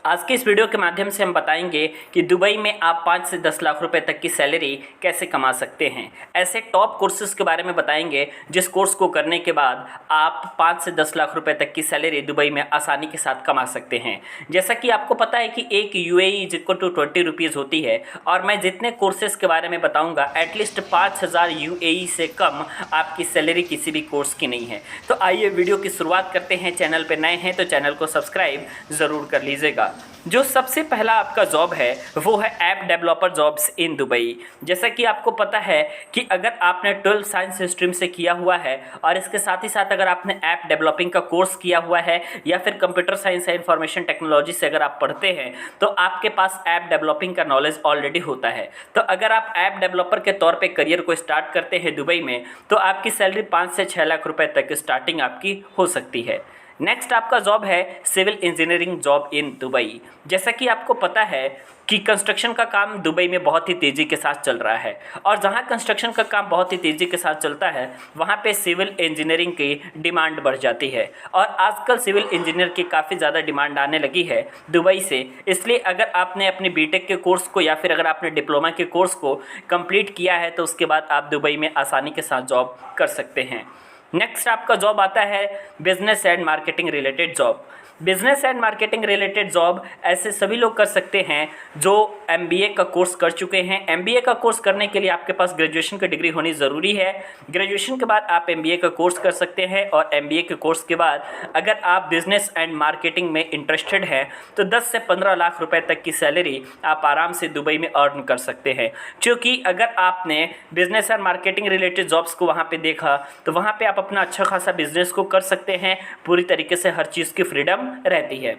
आज के इस वीडियो के माध्यम से हम बताएंगे कि दुबई में आप 5 से 10 लाख रुपए तक की सैलरी कैसे कमा सकते हैं। ऐसे टॉप कोर्सेज के बारे में बताएंगे जिस कोर्स को करने के बाद आप 5 से 10 लाख रुपए तक की सैलरी दुबई में आसानी के साथ कमा सकते हैं। जैसा कि आपको पता है कि एक UAE = 20 रुपीज़ होती है और मैं जितने कोर्सेज के बारे में बताऊँगा एटलीस्ट 5000 UAE से कम आपकी सैलरी किसी भी कोर्स की नहीं है। तो आइए वीडियो की शुरुआत करते हैं। चैनल पर नए हैं तो चैनल को सब्सक्राइब ज़रूर कर लीजिएगा। जो सबसे पहला आपका जॉब है वो है app developer jobs in Dubai. जैसा कि आपको पता है कि अगर आपने 12th साइंस स्ट्रीम से किया हुआ है और इसके साथ ही साथ अगर आपने ऐप डेवलपिंग का कोर्स किया हुआ है या फिर कंप्यूटर साइंस या इंफॉर्मेशन टेक्नोलॉजी से अगर आप पढ़ते हैं तो आपके पास ऐप डेवलपिंग का नॉलेज ऑलरेडी होता है। तो अगर आप ऐप डेवलपर के तौर पर करियर को स्टार्ट करते हैं दुबई में तो आपकी सैलरी 5 से 6 लाख रुपए तक स्टार्टिंग आपकी हो सकती है। नेक्स्ट आपका जॉब है civil engineering job in Dubai. जैसा कि आपको पता है कि कंस्ट्रक्शन का काम दुबई में बहुत ही तेज़ी के साथ चल रहा है और जहां कंस्ट्रक्शन का काम बहुत ही तेज़ी के साथ चलता है वहां पे सिविल इंजीनियरिंग की डिमांड बढ़ जाती है और आजकल सिविल इंजीनियर की काफ़ी ज़्यादा डिमांड आने लगी है दुबई से। इसलिए अगर आपने अपने बीटेक के कोर्स को या फिर अगर आपने डिप्लोमा के कोर्स को कंप्लीट किया है तो उसके बाद आप दुबई में आसानी के साथ जॉब कर सकते हैं। नेक्स्ट आपका जॉब आता है business and marketing related job. Business and marketing related job ऐसे सभी लोग कर सकते हैं जो MBA का कोर्स कर चुके हैं। MBA का कोर्स करने के लिए आपके पास ग्रेजुएशन की डिग्री होनी ज़रूरी है। ग्रेजुएशन के बाद आप MBA का कोर्स कर सकते हैं और MBA के कोर्स के बाद अगर आप बिजनेस एंड मार्केटिंग में इंटरेस्टेड हैं तो 10 से 15 लाख रुपए तक की सैलरी आप आराम से दुबई में अर्न कर सकते हैं। क्योंकि अगर आपने business and marketing related jobs को वहाँ पर देखा तो वहाँ पर आप अपना अच्छा खासा बिजनेस को कर सकते हैं। पूरी तरीके से हर चीज़ की फ्रीडम रहती है।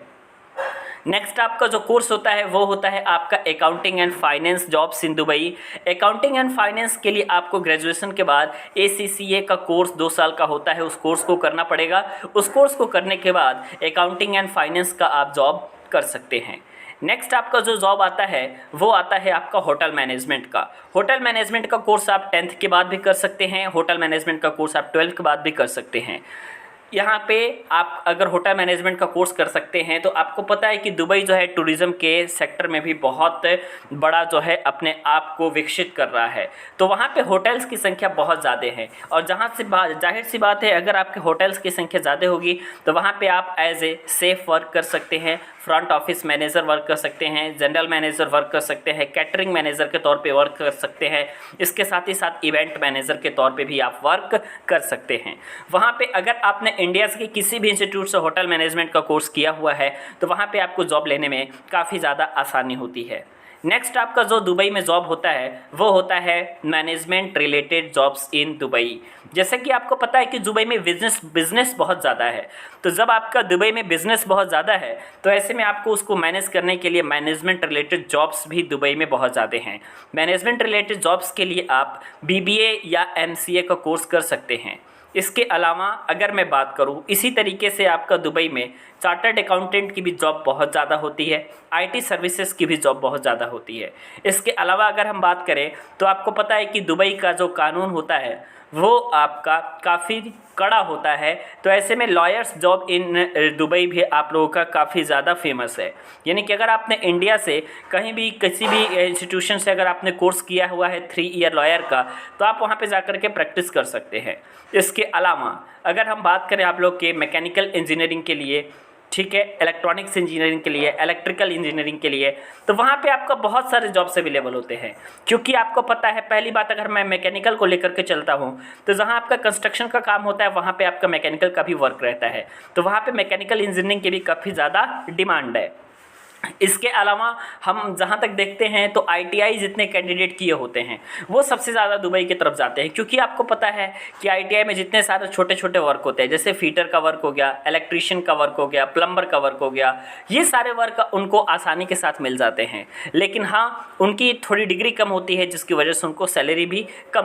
नेक्स्ट आपका जो कोर्स होता है वो होता है आपका accounting and finance jobs in Dubai. Accounting and finance के लिए आपको ग्रेजुएशन के बाद ACCA का कोर्स 2 साल का होता है, उस कोर्स को करना पड़ेगा। उस कोर्स को करने के बाद अकाउंटिंग एंड फाइनेंस का आप जॉब कर सकते हैं। नेक्स्ट आपका जो जॉब आता है वो आता है आपका होटल मैनेजमेंट का। होटल मैनेजमेंट का कोर्स आप 10th के बाद भी कर सकते हैं। होटल मैनेजमेंट का कोर्स आप 12th के बाद भी कर सकते हैं। यहाँ पे आप अगर होटल मैनेजमेंट का कोर्स कर सकते हैं तो आपको पता है कि दुबई जो है टूरिज़्म के सेक्टर में भी बहुत बड़ा जो है अपने आप को विकसित कर रहा है। तो वहाँ पे होटल्स की संख्या बहुत ज़्यादा है और जहाँ से जाहिर सी बात है अगर आपके होटल्स की संख्या ज़्यादा होगी तो वहाँ पे आप एज ए सेफ वर्क कर सकते हैं, फ्रंट ऑफिस मैनेजर वर्क कर सकते हैं, जनरल मैनेजर वर्क कर सकते हैं, कैटरिंग मैनेजर के तौर पे वर्क कर सकते हैं। इसके साथ ही साथ इवेंट मैनेजर के तौर पे भी आप वर्क कर सकते हैं। वहाँ पे अगर आपने इंडिया के किसी भी इंस्टीट्यूट से होटल मैनेजमेंट का कोर्स किया हुआ है तो वहाँ पे आपको जॉब लेने में काफ़ी ज़्यादा आसानी होती है। नेक्स्ट आपका जो दुबई में जॉब होता है वो होता है management related jobs in Dubai. जैसे कि आपको पता है कि दुबई में बिजनेस बहुत ज़्यादा है। तो जब आपका दुबई में बिजनेस बहुत ज़्यादा है तो ऐसे में आपको उसको मैनेज करने के लिए मैनेजमेंट रिलेटेड जॉब्स भी दुबई में बहुत ज़्यादा हैं। मैनेजमेंट रिलेटेड जॉब्स के लिए आप BBA या MCA का कोर्स कर सकते हैं। इसके अलावा अगर मैं बात करूं इसी तरीके से आपका दुबई में चार्टर्ड अकाउंटेंट की भी जॉब बहुत ज़्यादा होती है, IT सर्विसेज की भी जॉब बहुत ज़्यादा होती है। इसके अलावा अगर हम बात करें तो आपको पता है कि दुबई का जो कानून होता है वो आपका काफ़ी कड़ा होता है। तो ऐसे में लॉयर्स जॉब इन दुबई भी आप लोगों का काफ़ी ज़्यादा फेमस है। यानी कि अगर आपने इंडिया से कहीं भी किसी भी इंस्टीट्यूशन से अगर आपने कोर्स किया हुआ है 3 ईयर लॉयर का तो आप वहाँ पे जाकर के प्रैक्टिस कर सकते हैं। इसके अलावा अगर हम बात करें आप लोग के मैकेनिकल इंजीनियरिंग के लिए, ठीक है, इलेक्ट्रॉनिक्स इंजीनियरिंग के लिए, इलेक्ट्रिकल इंजीनियरिंग के लिए, तो वहाँ पे आपका बहुत सारे जॉब्स अवेलेबल होते हैं। क्योंकि आपको पता है पहली बात अगर मैं मैकेनिकल को लेकर के चलता हूँ तो जहाँ आपका कंस्ट्रक्शन का काम होता है वहाँ पे आपका मैकेनिकल का भी वर्क रहता है। तो वहाँ पे मैकेनिकल इंजीनियरिंग की भी काफ़ी ज़्यादा डिमांड है। इसके अलावा हम जहाँ तक देखते हैं तो ITI जितने कैंडिडेट किए होते हैं वो सबसे ज़्यादा दुबई की तरफ जाते हैं। क्योंकि आपको पता है कि ITI में जितने सारे छोटे छोटे वर्क होते हैं जैसे फीटर का वर्क हो गया, इलेक्ट्रीशियन का वर्क हो गया, प्लम्बर का वर्क हो गया, ये सारे वर्क उनको आसानी के साथ मिल जाते हैं। लेकिन हाँ, उनकी थोड़ी डिग्री कम होती है जिसकी वजह से उनको सैलरी भी कम